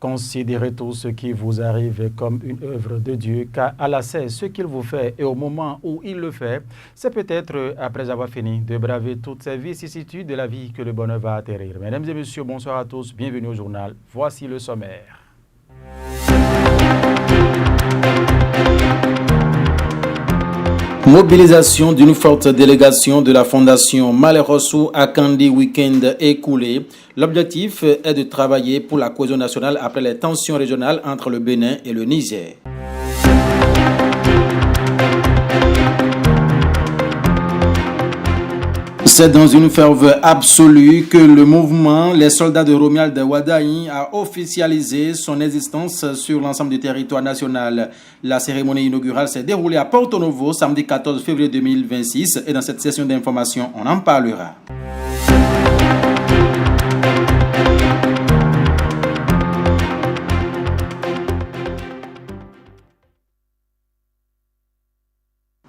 Considérez tout ce qui vous arrive comme une œuvre de Dieu, car Allah sait ce qu'il vous fait et au moment où il le fait, c'est peut-être après avoir fini de braver toutes ces vicissitudes de la vie que le bonheur va atterrir. Mesdames et messieurs, bonsoir à tous, bienvenue au journal. Voici le sommaire. Mobilisation d'une forte délégation de la Fondation Malekhossou à Kandi week-end écoulé. L'objectif est de travailler pour la cohésion nationale après les tensions régionales entre le Bénin et le Niger. C'est dans une ferveur absolue que le mouvement Les Soldats de Romuald Wadaï a officialisé son existence sur l'ensemble du territoire national. La cérémonie inaugurale s'est déroulée à Porto Novo samedi 14 février 2026 et dans cette session d'information, on en parlera.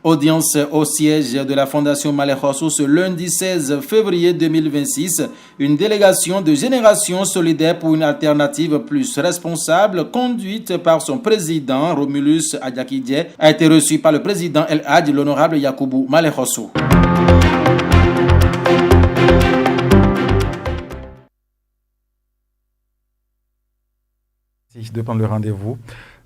Audience au siège de la Fondation Malekhossou ce lundi 16 février 2026. Une délégation de Génération Solidaire pour une alternative plus responsable, conduite par son président Romulus Adiakidje, a été reçue par le président El Hadj, l'honorable Yakubu Malekhossou. De prendre le rendez-vous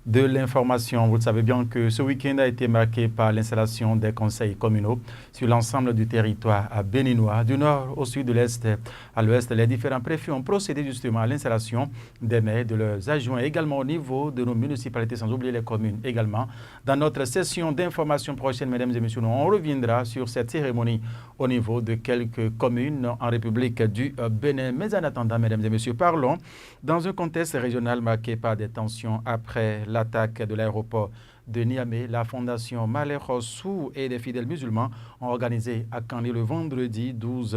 de l'information. Vous le savez bien que ce week-end a été marqué par l'installation des conseils communaux sur l'ensemble du territoire béninois, du nord au sud, de l'est à l'ouest. Les différents préfets ont procédé justement à l'installation des maires, de leurs adjoints, également au niveau de nos municipalités, sans oublier les communes également. Dans notre session d'information prochaine, mesdames et messieurs, on reviendra sur cette cérémonie au niveau de quelques communes en République du Bénin. Mais en attendant, mesdames et messieurs, parlons dans un contexte régional marqué par des tensions après l'attaque de l'aéroport de Niamey. La Fondation Malekhossou et les fidèles musulmans ont organisé à Kandi le vendredi 12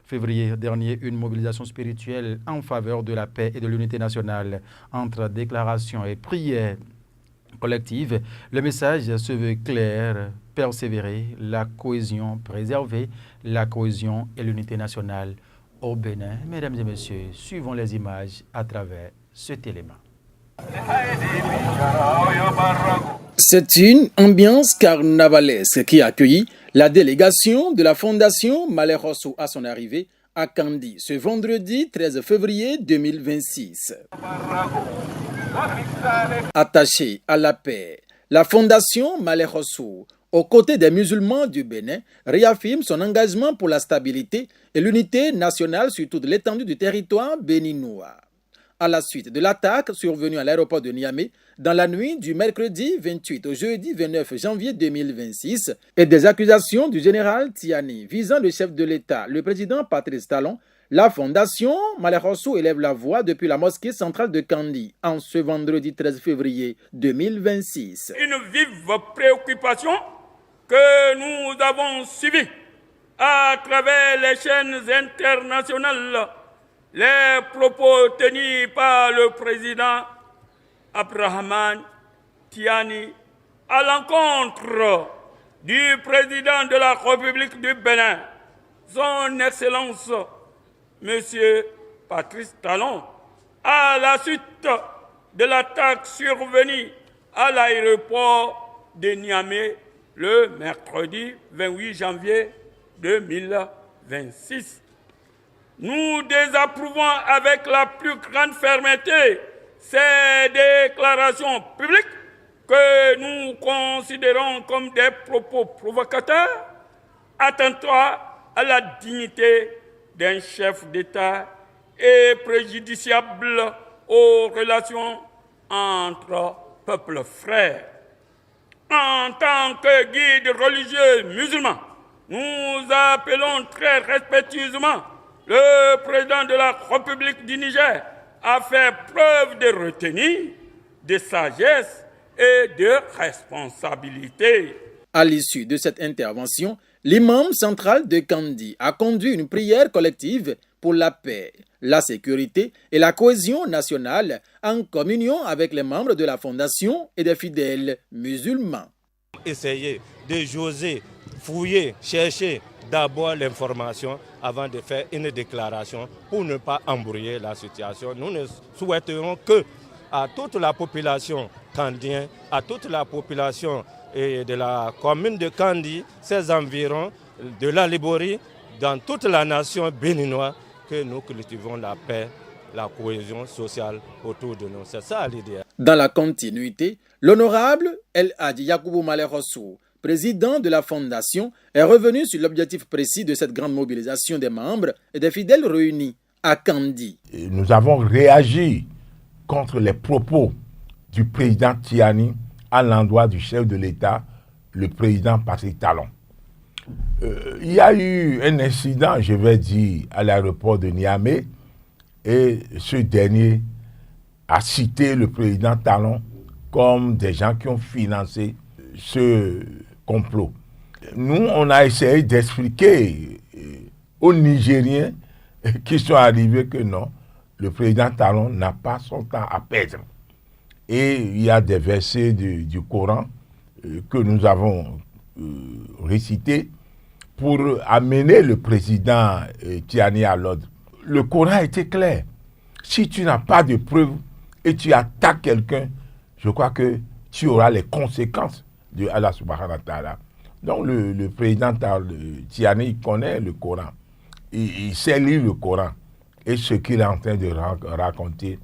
février dernier une mobilisation spirituelle en faveur de la paix et de l'unité nationale. Entre déclarations et prières collectives, le message se veut clair: persévérer, la cohésion, préserver la cohésion et l'unité nationale au Bénin. Mesdames et messieurs, suivons les images à travers cet élément. C'est une ambiance carnavalesque qui a accueilli la délégation de la Fondation Malekhossou à son arrivée à Kandi ce vendredi 13 février 2026. Attachée à la paix, la Fondation Malekhossou, aux côtés des musulmans du Bénin, réaffirme son engagement pour la stabilité et l'unité nationale sur toute l'étendue du territoire béninois. À la suite de l'attaque survenue à l'aéroport de Niamey dans la nuit du mercredi 28 au jeudi 29 janvier 2026 et des accusations du général Tiani visant le chef de l'État, le président Patrice Talon, la Fondation Malekhossou élève la voix depuis la mosquée centrale de Kandi en ce vendredi 13 février 2026. Une vive préoccupation que nous avons suivie à travers les chaînes internationales. Les propos tenus par le président Abdrahamane Tiani à l'encontre du président de la République du Bénin, son Excellence Monsieur Patrice Talon, à la suite de l'attaque survenue à l'aéroport de Niamey le mercredi 28 janvier 2026. Nous désapprouvons avec la plus grande fermeté ces déclarations publiques que nous considérons comme des propos provocateurs, attentatoires à la dignité d'un chef d'État et préjudiciables aux relations entre peuples frères. En tant que guide religieux musulman, nous appelons très respectueusement le président de la République du Niger à faire preuve de retenue, de sagesse et de responsabilité. À l'issue de cette intervention, l'imam central de Kandi a conduit une prière collective pour la paix, la sécurité et la cohésion nationale en communion avec les membres de la Fondation et des fidèles musulmans. Essayer de j'oser fouiller, chercher d'abord l'information avant de faire une déclaration pour ne pas embrouiller la situation. Nous ne souhaiterons que à toute la population kandienne, à toute la population de la commune de Kandi, ses environs, de la Libori, dans toute la nation béninoise, que nous cultivons la paix, la cohésion sociale autour de nous. C'est ça l'idée. Dans la continuité, l'honorable El Hadji Yakubu Maleh Rossou, président de la Fondation, est revenu sur l'objectif précis de cette grande mobilisation des membres et des fidèles réunis à Kandi. Nous avons réagi contre les propos du président Tiani à l'endroit du chef de l'État, le président Patrick Talon. Il y a eu un incident, je vais dire, à l'aéroport de Niamey, et ce dernier a cité le président Talon comme des gens qui ont financé ce complot. Nous, on a essayé d'expliquer aux Nigériens qui sont arrivés que non, le président Talon n'a pas son temps à perdre. Et il y a des versets du Coran que nous avons récités pour amener le président Tiani à l'ordre. Le Coran était clair. Si tu n'as pas de preuves et tu attaques quelqu'un, je crois que tu auras les conséquences de Allah subhanahu wa ta'ala. Donc le président Tiani, il connaît le Coran. Il sait lire le Coran. Et ce qu'il est en train de raconter,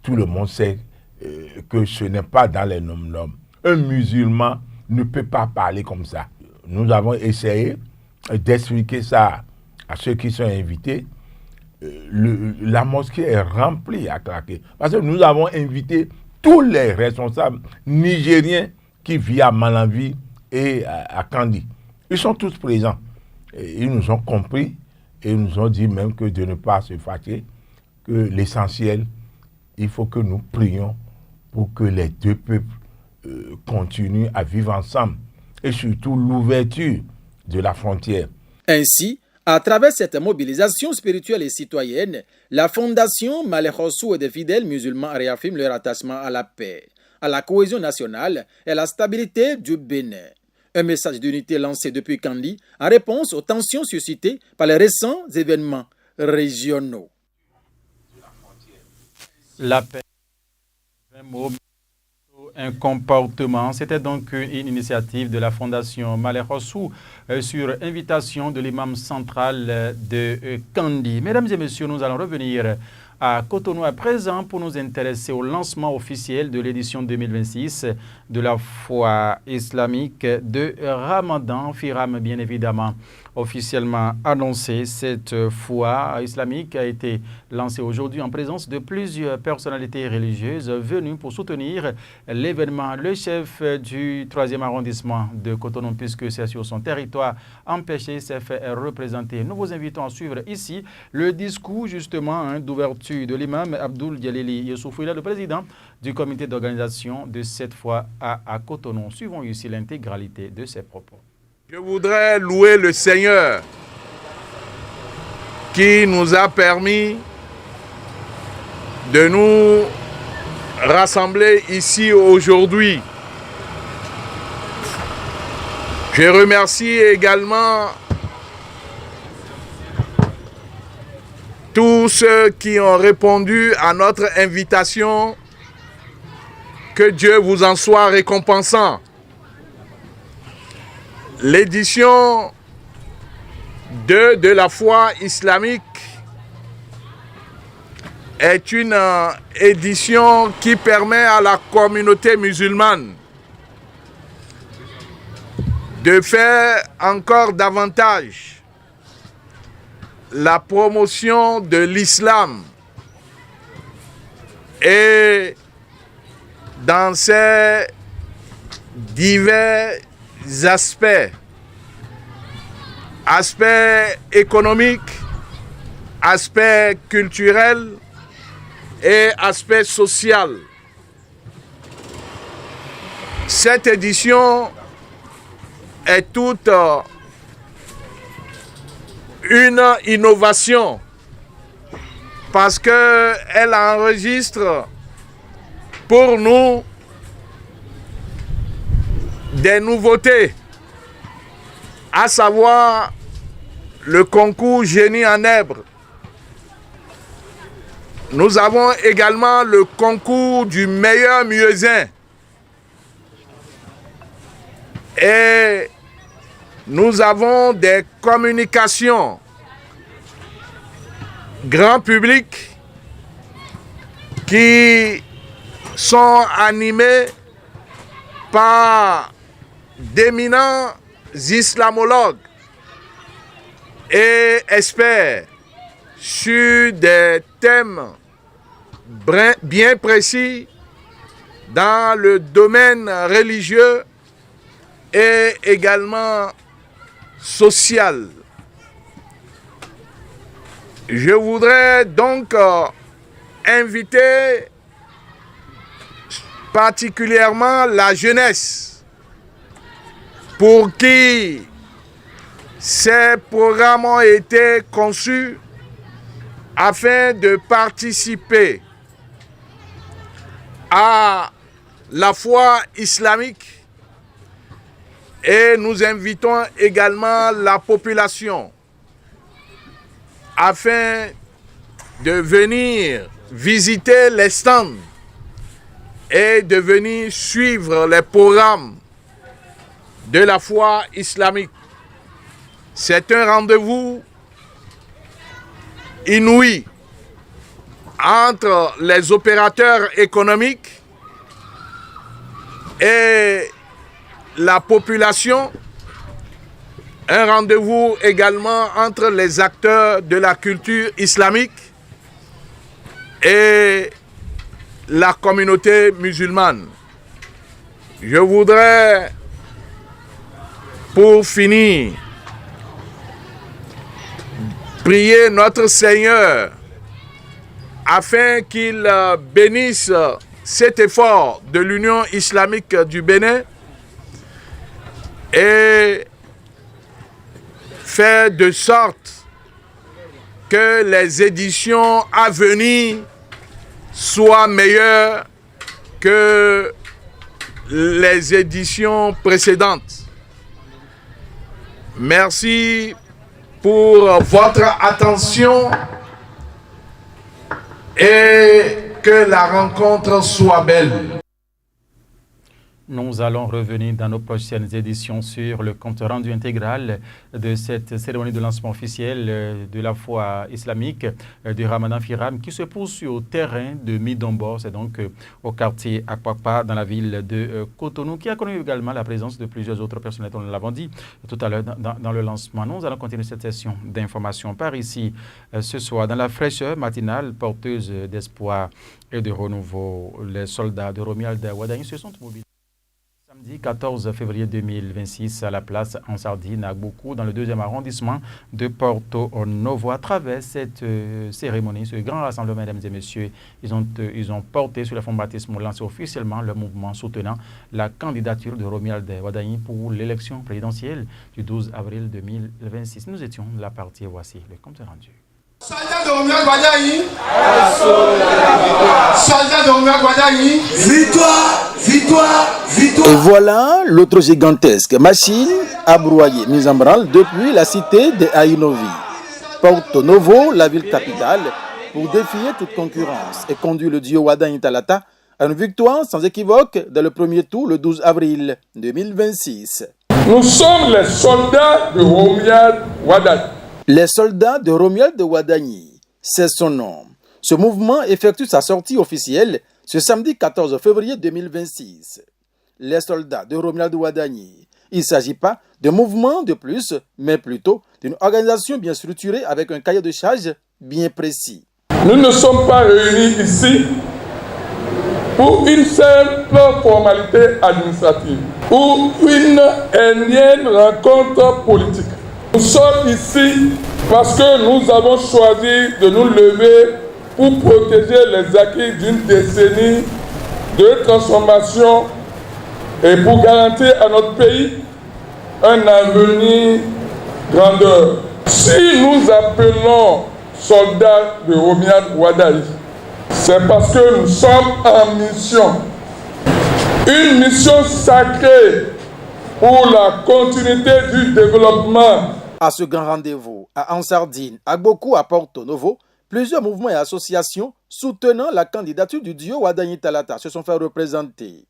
tout le monde sait que ce n'est pas dans les nom-noms. Un musulman ne peut pas parler comme ça. Nous avons essayé d'expliquer ça à ceux qui sont invités. La mosquée est remplie à craquer. Parce que nous avons invité tous les responsables nigériens qui vivent à Malanville et à Kandi. Ils sont tous présents. Et ils nous ont compris et ils nous ont dit même que de ne pas se fâcher, que l'essentiel, il faut que nous prions pour que les deux peuples continuent à vivre ensemble et surtout l'ouverture de la frontière. Ainsi, à travers cette mobilisation spirituelle et citoyenne, la Fondation Maleh Rossou et des fidèles musulmans réaffirment leur attachement à la paix, à la cohésion nationale et à la stabilité du Bénin. Un message d'unité lancé depuis Kandi en réponse aux tensions suscitées par les récents événements régionaux. La paix, un comportement, c'était donc une initiative de la Fondation Maleh Rossou sur invitation de l'imam central de Kandi. Mesdames et messieurs, nous allons revenir à Cotonou à présent pour nous intéresser au lancement officiel de l'édition 2026 de la foi islamique de Ramadan. Firam, bien évidemment, officiellement annoncé. Cette foi islamique a été lancée aujourd'hui en présence de plusieurs personnalités religieuses venues pour soutenir l'événement. Le chef du 3e arrondissement de Cotonou, puisque c'est sur son territoire empêché, s'est fait représenter. Nous vous invitons à suivre ici le discours justement d'ouverture de l'imam Abdoul Djalili Youssoufou, le président du comité d'organisation de cette foi à Cotonou. Suivons ici l'intégralité de ses propos. Je voudrais louer le Seigneur qui nous a permis de nous rassembler ici aujourd'hui. Je remercie également tous ceux qui ont répondu à notre invitation. Que Dieu vous en soit récompensant. L'édition 2 de la foi islamique est une édition qui permet à la communauté musulmane de faire encore davantage la promotion de l'islam et dans ses divers aspects économiques, aspects culturels et aspects social. Cette édition est toute une innovation parce qu'elle enregistre pour nous des nouveautés, à savoir le concours Génie en Herbe, Nous avons également le concours du meilleur muezzin. Et nous avons des communications grand public qui sont animées par d'éminents islamologues et experts sur des thèmes bien précis dans le domaine religieux et également social. Je voudrais donc inviter particulièrement la jeunesse pour qui ces programmes ont été conçus afin de participer à la foi islamique, et nous invitons également la population afin de venir visiter les stands et de venir suivre les programmes de la foi islamique. C'est un rendez-vous inouï entre les opérateurs économiques et la population, un rendez-vous également entre les acteurs de la culture islamique et la communauté musulmane. Je voudrais, pour finir, prier notre Seigneur afin qu'il bénisse cet effort de l'Union islamique du Bénin et faire de sorte que les éditions à venir soient meilleures que les éditions précédentes. Merci pour votre attention et que la rencontre soit belle. Nous allons revenir dans nos prochaines éditions sur le compte rendu intégral de cette cérémonie de lancement officiel de la foi islamique du Ramadan Firam qui se poursuit au terrain de Midombo, c'est donc au quartier Akwapa dans la ville de Cotonou, qui a connu également la présence de plusieurs autres personnalités, nous l'avons dit tout à l'heure dans le lancement. Nous allons continuer cette session d'information par ici ce soir dans la fraîcheur matinale porteuse d'espoir et de renouveau. Les soldats de Romuald Wadagne se sont mobilisés samedi 14 février 2026 à la place en Sardine à Gboko dans le 2e arrondissement de Porto Novo. À travers cette cérémonie, ce grand rassemblement, mesdames et messieurs, ils ont porté sur la fond baptisme lancé officiellement le mouvement soutenant la candidature de Romuald Wadagne pour l'élection présidentielle du 12 avril 2026. Nous étions la partie, voici le compte rendu. Soldat de Romuald Wadagne, soldat de Romuald Wadagne, victoire, victoire, victoire. Et voilà l'autre gigantesque machine à broyer mise en branle depuis la cité de Ainovi. Porto Novo, la ville capitale, pour défier toute concurrence et conduit le duo Wadagne Talata à une victoire sans équivoque dans le premier tour le 12 avril 2026. Nous sommes les soldats de Romuald Wadagne. Les soldats de Romuald Wadagne, c'est son nom. Ce mouvement effectue sa sortie officielle ce samedi 14 février 2026. Les soldats de Romuald Wadagne, il ne s'agit pas de mouvement de plus, mais plutôt d'une organisation bien structurée avec un cahier de charges bien précis. Nous ne sommes pas réunis ici pour une simple formalité administrative ou une énième rencontre politique. Nous sommes ici parce que nous avons choisi de nous lever pour protéger les acquis d'une décennie de transformation et pour garantir à notre pays un avenir grandeur. Si nous appelons soldats de Romuald Wadagne, c'est parce que nous sommes en mission. Une mission sacrée pour la continuité du développement. À ce grand rendez-vous, à Ansardine, à Gboko, à Porto Novo, Plusieurs mouvements et associations soutenant la candidature du duo Wadagne Talata se sont fait représenter.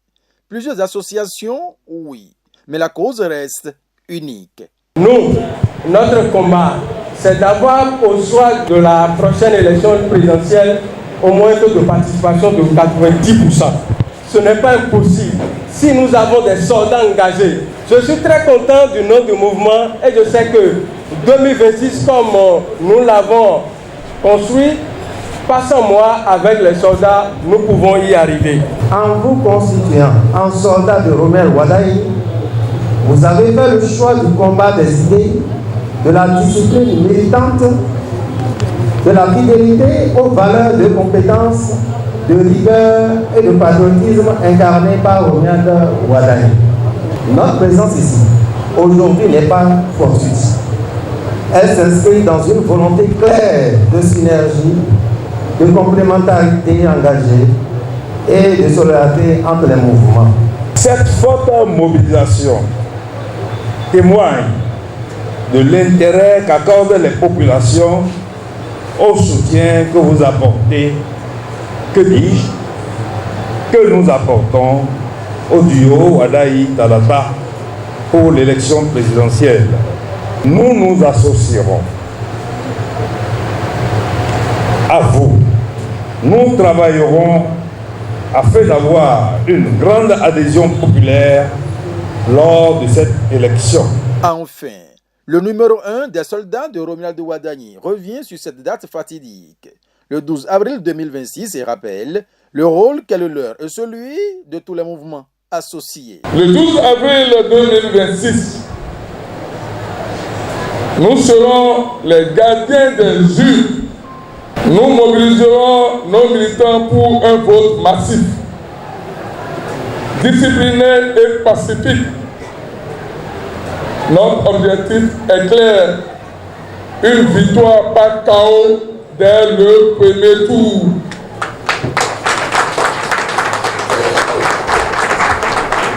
Plusieurs associations, oui, mais la cause reste unique. Nous, notre combat, c'est d'avoir au soir de la prochaine élection présidentielle au moins un taux de participation de 90%. Ce n'est pas impossible si nous avons des soldats engagés. Je suis très content du nom du mouvement et je sais que 2026, comme nous l'avons construit, pas sans moi, avec les soldats, nous pouvons y arriver. En vous constituant en soldat de Romel Wadagne, vous avez fait le choix du combat des idées, de la discipline militante, de la fidélité aux valeurs de compétence, de rigueur et de patriotisme incarnés par Romel Wadagne. Notre présence ici, aujourd'hui, n'est pas fortuite. Elle s'inscrit dans une volonté claire de synergie, de complémentarité engagée et de solidarité entre les mouvements. Cette forte mobilisation témoigne de l'intérêt qu'accordent les populations au soutien que vous apportez, que dis-je, que nous apportons au duo Wadagne Talata pour l'élection présidentielle. Nous nous associerons à vous. Nous travaillerons afin d'avoir une grande adhésion populaire lors de cette élection. Enfin, le numéro 1 des soldats de Romuald Wadagne revient sur cette date fatidique, le 12 avril 2026, et rappelle le rôle qu'est le leur et celui de tous les mouvements associés. Le 12 avril 2026, nous serons les gardiens des urnes. Nous mobiliserons nos militants pour un vote massif, discipliné et pacifique. Notre objectif est clair, une victoire par chaos dès le premier tour.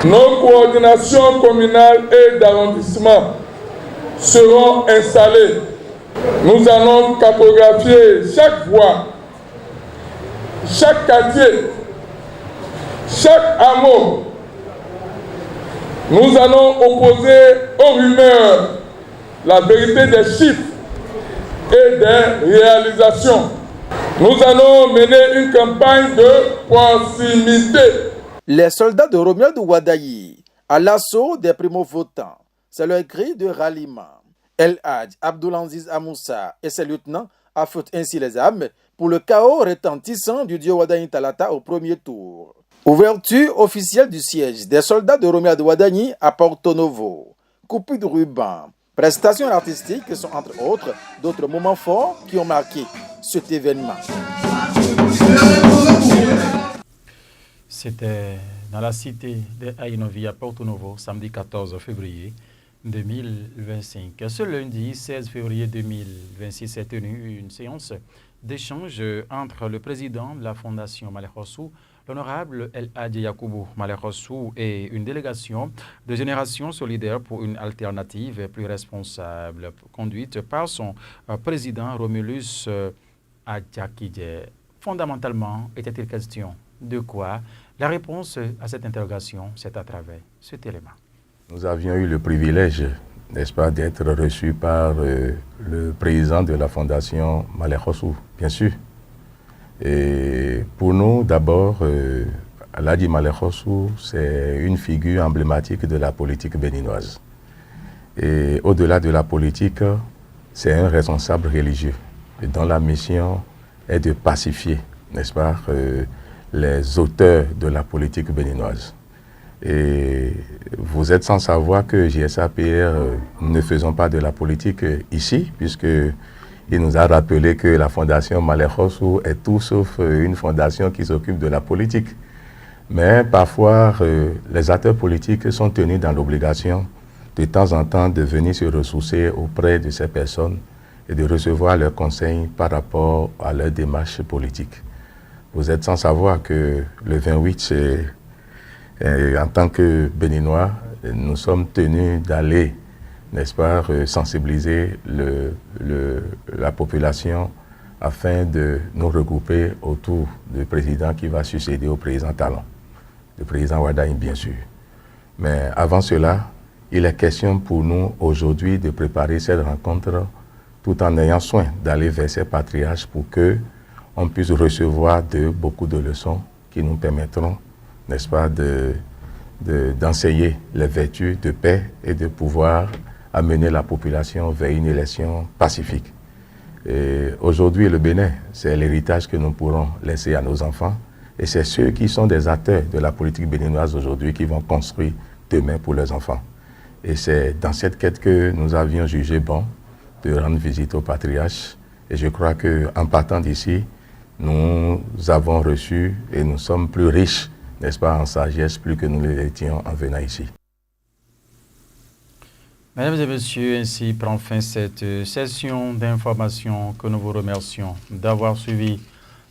Nos coordinations communales et d'arrondissement seront installées. Nous allons cartographier chaque voie, chaque quartier, chaque hameau. Nous allons opposer aux rumeurs la vérité des chiffres et des réalisations. Nous allons mener une campagne de proximité. Les soldats de Romuald Wadagne à l'assaut des primo-votants, c'est le cri de ralliement. El Hadj Abdoulaziz Amoussa et ses lieutenants affrontent ainsi les âmes pour le chaos retentissant du duo Wadagne Talata au premier tour. Ouverture officielle du siège des soldats de Romuald Wadagne à Porto Novo. Coupure de ruban, prestations artistiques sont entre autres d'autres moments forts qui ont marqué cet événement. C'était dans la cité de Aïnovi à Porto Novo, samedi 14 février 2025. Ce lundi 16 février 2026 s'est tenue une séance d'échange entre le président de la Fondation Malek Rossou, l'honorable El Hadj Yacoubou Malek Rossou, et une délégation de Génération Solidaire pour une alternative plus responsable, conduite par son président Romulus Adjakidje. Fondamentalement, était-il question de quoi? La réponse à cette interrogation, c'est à travers cet élément. Nous avions eu le privilège, n'est-ce pas, d'être reçus par le président de la Fondation Malek Rossou, bien sûr. Et pour nous, d'abord, El Hadj Malek Rossou, c'est une figure emblématique de la politique béninoise. Et au-delà de la politique, c'est un responsable religieux dont la mission est de pacifier, n'est-ce pas, les auteurs de la politique béninoise. Et vous êtes sans savoir que JSAPR ne faisons pas de la politique ici, puisqu'il nous a rappelé que la Fondation Malek Rossou est tout sauf une fondation qui s'occupe de la politique. Mais parfois, les acteurs politiques sont tenus dans l'obligation de temps en temps de venir se ressourcer auprès de ces personnes et de recevoir leurs conseils par rapport à leur démarche politique. Vous êtes sans savoir que le 28, en tant que Béninois, nous sommes tenus d'aller, n'est-ce pas, sensibiliser la population afin de nous regrouper autour du président qui va succéder au président Talon, le président Wadaï bien sûr. Mais avant cela, il est question pour nous aujourd'hui de préparer cette rencontre tout en ayant soin d'aller vers ces patriarches pour qu'on puisse recevoir beaucoup de leçons qui nous permettront, n'est-ce pas, d'enseigner les vertus de paix et de pouvoir amener la population vers une élection pacifique. Aujourd'hui, le Bénin, c'est l'héritage que nous pourrons laisser à nos enfants et c'est ceux qui sont des acteurs de la politique béninoise aujourd'hui qui vont construire demain pour leurs enfants. Et c'est dans cette quête que nous avions jugé bon de rendre visite au patriarche. Et je crois qu'en partant d'ici, nous avons reçu et nous sommes plus riches, n'est-ce pas, en sagesse, plus que nous l'étions en venant ici. Mesdames et messieurs, ainsi prend fin cette session d'information que nous vous remercions d'avoir suivi.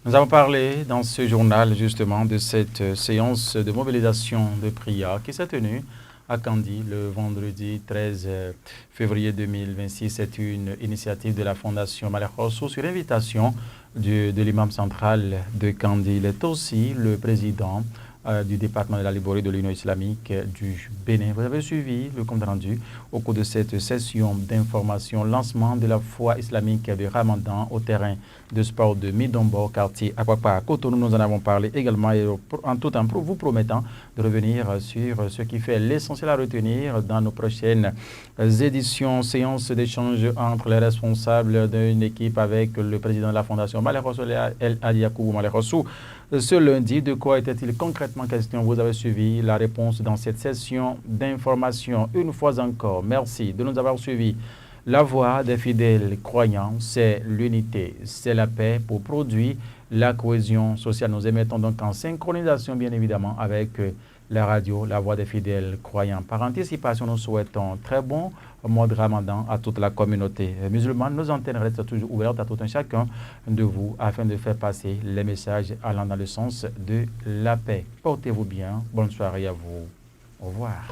Nous avons parlé dans ce journal justement de cette séance de mobilisation de prière qui s'est tenue à Kandi le vendredi 13 février 2026. C'est une initiative de la Fondation Malek Rosso sur invitation de l'imam central de Kandi. Il est aussi le président du département de la Liborie de l'Union islamique du Bénin. Vous avez suivi le compte rendu au cours de cette session d'information, lancement de la foi islamique de Ramadan au terrain de sport de Midombo, quartier Akwapa à Cotonou. Nous en avons parlé également et en tout temps vous promettant de revenir sur ce qui fait l'essentiel à retenir dans nos prochaines éditions, séances d'échange entre les responsables d'une équipe avec le président de la Fondation Malek Rosso, El Hadi Yacoubou Malek Rosso. Ce lundi, de quoi était-il concrètement question? Vous avez suivi la réponse dans cette session d'information. Une fois encore, merci de nous avoir suivis. La voix des fidèles croyants, c'est l'unité, c'est la paix pour produire la cohésion sociale. Nous émettons donc en synchronisation, bien évidemment, avec la radio, la voix des fidèles croyants. Par anticipation, nous souhaitons très bon mois de Ramadan à toute la communauté musulmane. Nos antennes restent toujours ouvertes à tout un chacun de vous afin de faire passer les messages allant dans le sens de la paix. Portez-vous bien. Bonne soirée à vous. Au revoir.